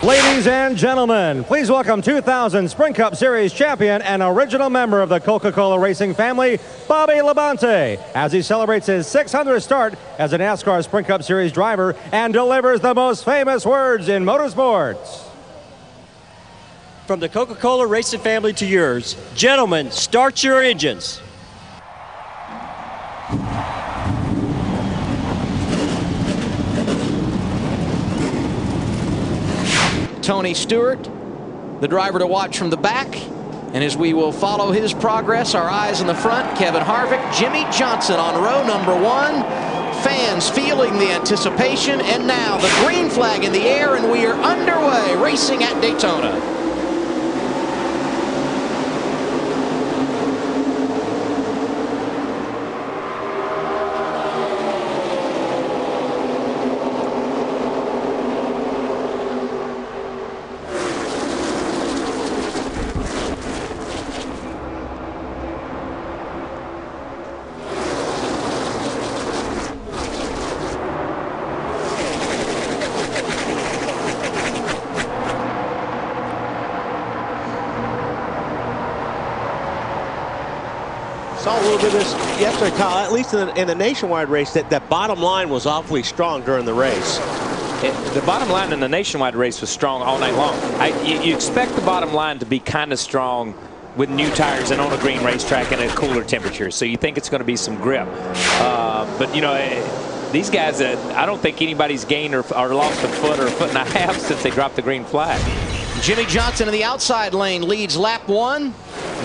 Ladies and gentlemen, please welcome 2000 Sprint Cup Series champion and original member of the Coca-Cola racing family, Bobby Labonte, as he celebrates his 600th start as a NASCAR Sprint Cup Series driver and delivers the most famous words in motorsports. From the Coca-Cola racing family to yours, gentlemen, start your engines. Tony Stewart, the driver to watch from the back. And as we will follow his progress, our eyes in the front, Kevin Harvick, Jimmy Johnson on row number 1. Fans feeling the anticipation, and now the green flag in the air, and we are underway racing at Daytona. Saw a little bit of this yesterday, Kyle, at least in the nationwide race, that bottom line was awfully strong during the race. The bottom line in the nationwide race was strong all night long. You expect the bottom line to be kind of strong with new tires and on a green racetrack and a cooler temperature, so you think it's going to be some grip. But, you know, these guys, I don't think anybody's gained or lost a foot or a foot and a half since they dropped the green flag. Jimmy Johnson in the outside lane leads lap 1.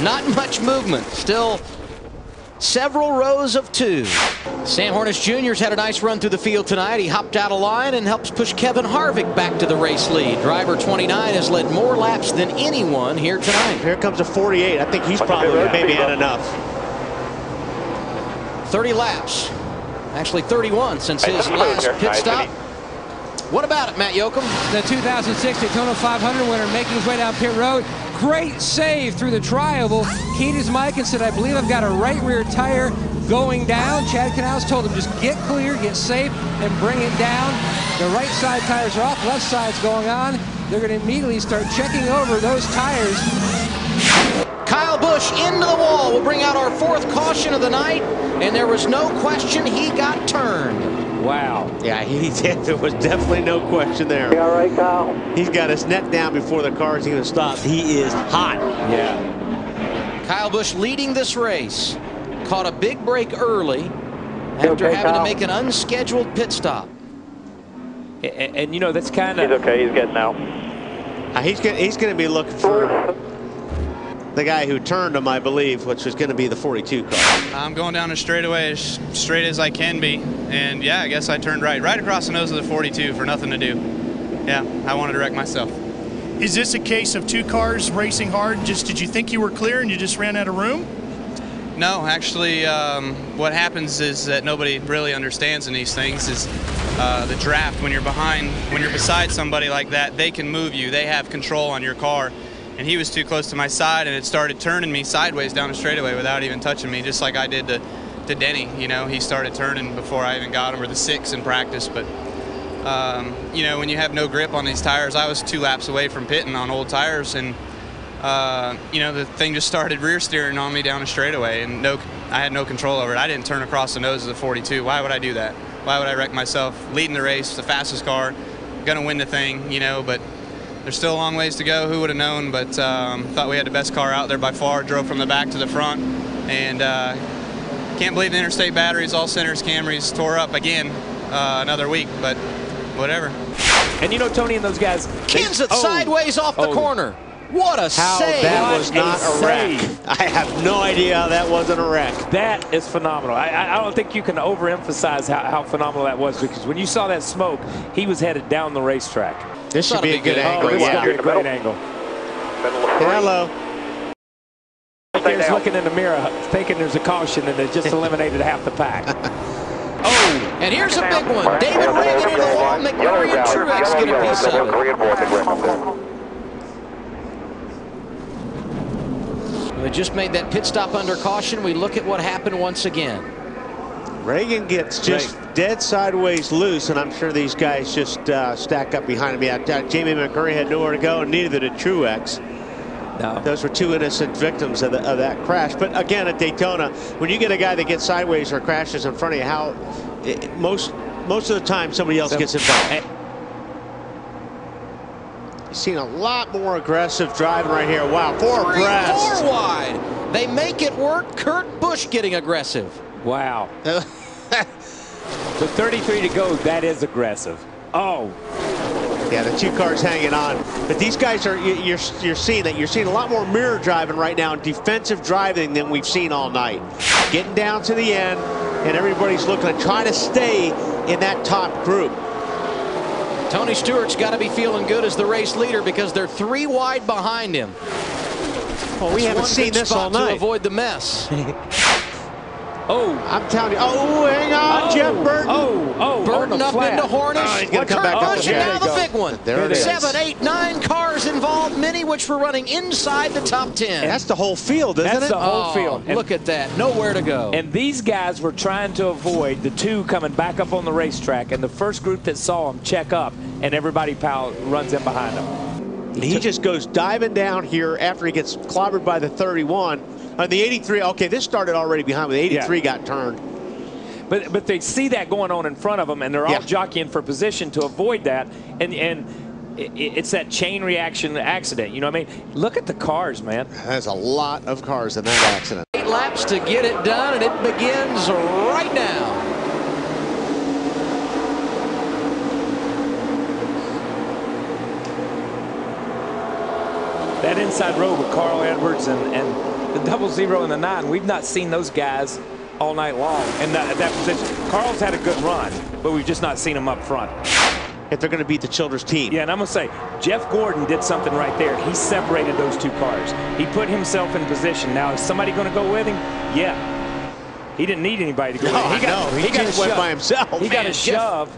Not much movement. Still several rows of 2. Sam Hornish Jr.'s had a nice run through the field tonight. He hopped out of line and helps push Kevin Harvick back to the race lead. Driver 29 has led more laps than anyone here tonight. Here comes a 48. I think he's probably maybe had enough. 30 laps. Actually 31 since his last pit stop. What about it, Matt Yoakum? The 2006 Daytona 500 winner making his way down pit road. Great save through the tri-oval. Keyed his mic and said, I believe I've got a right rear tire going down. Chad Canals told him just get clear, get safe, and bring it down. The right side tires are off, left side's going on. They're going to immediately start checking over those tires. Kyle Busch into the wall will bring out our 4th caution of the night, and there was no question he got turned. Wow. Yeah, he did. There was definitely no question there. You all right, Kyle? He's got his neck down before the car's even stopped. He is hot. Yeah. Kyle Busch leading this race. Caught a big break early after having to make an unscheduled pit stop. And you know, that's kind of... He's okay. He's getting out. He's going to be looking for the guy who turned him, I believe, which is going to be the 42 car. I'm going down the straightaway as straight as I can be. And yeah, I guess I turned right across the nose of the 42 for nothing to do. Yeah, I wanted to wreck myself. Is this a case of 2 cars racing hard? Did you think you were clear and you just ran out of room? No, actually, what happens is that nobody really understands in these things is the draft. When you're beside somebody like that, they can move you. They have control on your car. And he was too close to my side, and it started turning me sideways down the straightaway without even touching me, just like I did to Denny. You know, he started turning before I even got him, or the 6 in practice. But, you know, when you have no grip on these tires, I was 2 laps away from pitting on old tires, and, you know, the thing just started rear steering on me down the straightaway, and I had no control over it. I didn't turn across the nose of the 42. Why would I do that? Why would I wreck myself? Leading the race, the fastest car, going to win the thing, you know, but there's still a long ways to go. Who would have known? But thought we had the best car out there by far. Drove from the back to the front, and can't believe the interstate batteries, all centers, Camrys tore up again another week. But whatever. And you know, Tony and those guys, Kenseth sideways off the corner. What a save! That was not a wreck. I have no idea how that wasn't a wreck. That is phenomenal. I don't think you can overemphasize how phenomenal that was, because when you saw that smoke, he was headed down the racetrack. This should be a good angle. This is going to be a great angle. Hello. He's looking in the mirror, thinking there's a caution, and they just eliminated half the pack. Oh, and here's a big one. David Reagan into the wall. McMurray and Truex get a piece of it. We just made that pit stop under caution. We look at what happened once again. Reagan gets just dead sideways loose, and I'm sure these guys just stack up behind him. Yeah, Jamie McMurray had nowhere to go, and neither did Truex. No. Those were two innocent victims of that crash. But again, at Daytona, when you get a guy that gets sideways or crashes in front of you, most of the time somebody else gets involved. You've seen a lot more aggressive driving right here. Wow, 4 abreast. 4 wide. They make it work. Kurt Busch getting aggressive. Wow. So 33 to go. That is aggressive. Oh. Yeah, the 2 cars hanging on. But these guys are, you're seeing that. You're seeing a lot more mirror driving right now and defensive driving than we've seen all night. Getting down to the end, and everybody's looking to try to stay in that top group. Tony Stewart's got to be feeling good as the race leader because they're 3 wide behind him. Well, we haven't seen this all night. To avoid the mess. Oh, I'm telling you. Oh, hang on, Jeff Burton. Burton up into Hornish. Oh, he's going to come back up Busch, and now the big one. There it is. 7, 8, 9 cars involved, many which were running inside the top 10. That's the whole field, isn't it? That's the whole field. Look at that. Nowhere to go. And these guys were trying to avoid the 2 coming back up on the racetrack, and the first group that saw them check up, and everybody runs in behind them. He just goes diving down here after he gets clobbered by the 31. The 83, okay, this started already behind, but the 83 got turned. But they see that going on in front of them, and they're all jockeying for position to avoid that. And it's that chain reaction accident. You know what I mean? Look at the cars, man. There's a lot of cars in that accident. 8 laps to get it done, and it begins right now. That inside row with Carl Edwards and the 00 and the 9, we've not seen those guys all night long in that position. Carl's had a good run, but we've just not seen him up front. If they're going to beat the Childress team. Yeah, and I'm going to say, Jeff Gordon did something right there. He separated those 2 cars. He put himself in position. Now, is somebody going to go with him? Yeah. He didn't need anybody to go with him. He just went by himself. He got a shove,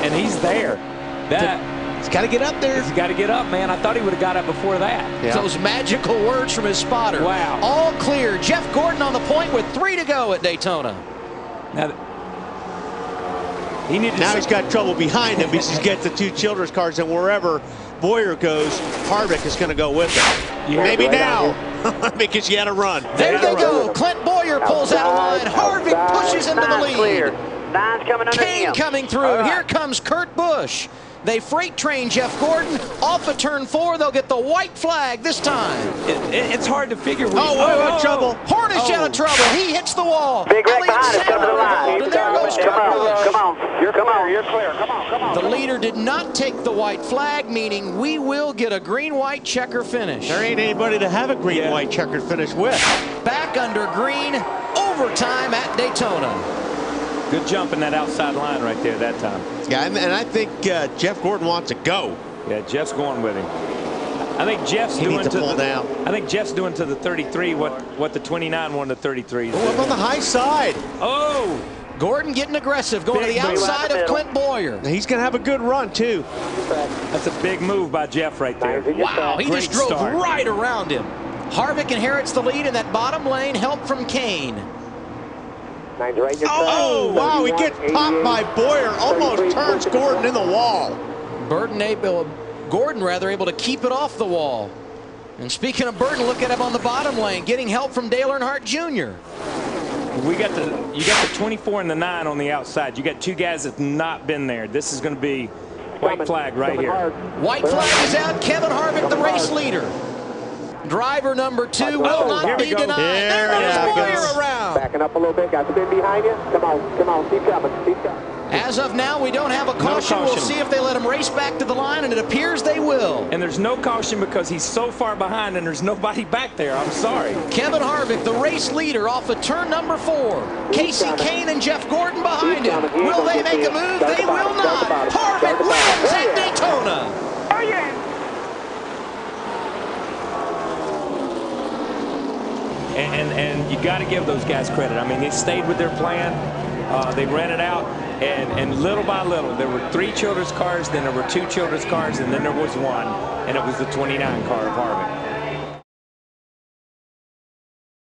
and he's there. He's got to get up there. He's got to get up, man. I thought he would have got up before that. Yeah. Those magical words from his spotter. Wow. All clear. Jeff Gordon on the point with 3 to go at Daytona. Now, he's got trouble behind him because he's got the 2 Childress cars, and wherever Boyer goes, Harvick is going to go with him. Maybe now, because you had a run. There they go. Clint Boyer pulls out a line. Harvick pushes into the lead. Clear. 9's coming under him. Kane coming through. Here comes Kurt Busch. They freight train Jeff Gordon off of turn 4. They'll get the white flag this time. It's hard to figure. Trouble. Hornish out of trouble. He hits the wall. Big wreck behind us. Come to the line. And there goes Kurt Busch. Come on. You're clear. Come on. The leader did not take the white flag, meaning we will get a green-white checker finish. There ain't anybody to have a green-white checkered finish with. Back under green, overtime at Daytona. Good jump in that outside line right there that time. Yeah, and I think Jeff Gordon wants to go. Yeah, Jeff's going with him. I think Jeff's doing to pull down. I think Jeff's doing to the 33 what the 29 wanted the 33. Oh, up on the high side. Oh, Gordon getting aggressive, going to the outside of Clint Boyer. He's going to have a good run, too. That's a big move by Jeff right there. Wow, he just drove right around him. Harvick inherits the lead in that bottom lane, help from Kane. Oh, wow, he gets popped by Boyer, almost turns Gordon in the wall. Gordon able to keep it off the wall. And speaking of Burton, look at him on the bottom lane, getting help from Dale Earnhardt Jr. You got the 24 and the 9 on the outside. You got 2 guys that's not been there. This is going to be white flag right here. White flag is out. Kevin Harvick, the race leader. Driver number 2 will not be denied. There goes Boyer around. Backing up a little bit. Got spin behind you. Come on. Keep coming. As of now, we don't have a caution. We'll see if they let him race back to the line, and it appears they will. And there's no caution because he's so far behind and there's nobody back there. I'm sorry. Kevin Harvick, the race leader, off of turn number 4. Casey Kane and Jeff Gordon behind him. Will they make a move? They will not. Harvick wins at Daytona. Oh, yeah. And you got to give those guys credit. I mean, they stayed with their plan. They ran it out, and little by little, there were 3 Childress cars, then there were 2 Childress cars, and then there was 1, and it was the 29 car of Harvick.